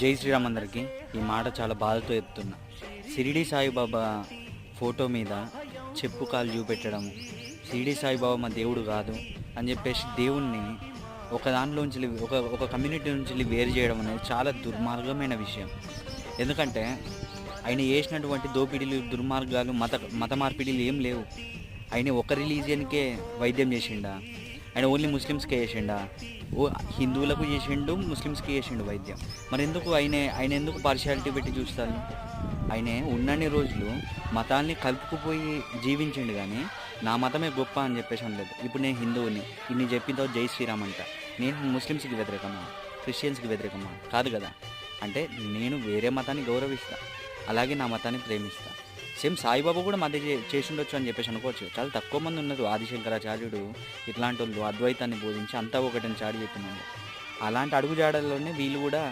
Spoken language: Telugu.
జై శ్రీరామ్ అందరికీ. ఈ మాట చాలా బాధతో చెప్తున్నా. షిరిడి సాయిబాబా ఫోటో మీద చెప్పు కాలు చూపెట్టడం, షిరిడి సాయిబాబా మా దేవుడు కాదు అని చెప్పేసి దేవుణ్ణి ఒక దాంట్లోంచి ఒక ఒక కమ్యూనిటీ నుంచి వేరు చేయడం అనేది చాలా దుర్మార్గమైన విషయం. ఎందుకంటే ఆయన చేసినటువంటి దోపిడీలు, దుర్మార్గాలు, మత మార్పిడిలు ఏం లేవు. ఆయన ఒక రిలీజియన్కే వైద్యం చేసిండా? ఆయన ఓన్లీ ముస్లిమ్స్కే చేసిండా? హిందువులకు చేసిండు, ముస్లిమ్స్కి చేసిండు వైద్యం. మరి ఎందుకు ఆయన ఎందుకు పార్షియాలిటీ పెట్టి చూస్తారు? ఆయన ఉన్నన్ని రోజులు మతాల్ని కలుపుకుపోయి జీవించిండు, కానీ నా మతమే గొప్ప అని చెప్పేసి అనలేదు. ఇప్పుడు నేను హిందువుని, ఇన్ని చెప్పిన జై శ్రీరామ్ అంట. నేను ముస్లిమ్స్కి వ్యతిరేకమా, క్రిస్టియన్స్కి వ్యతిరేకమా? కాదు కదా. అంటే నేను వేరే మతాన్ని గౌరవిస్తా, అలాగే నా మతాన్ని ప్రేమిస్తా. సేమ్ సాయిబాబా కూడా మధ్య చేసిండొచ్చు అని చెప్పేసి అనుకోవచ్చు. చాలా తక్కువ మంది ఉన్నారు. ఆదిశంకరాచార్యుడు ఇట్లాంటి వాళ్ళు అద్వైతాన్ని బోధించి అంతా ఒకటిని చాటి చెప్పినాడు. అలాంటి అడుగుజాడల్లోనే వీళ్ళు కూడా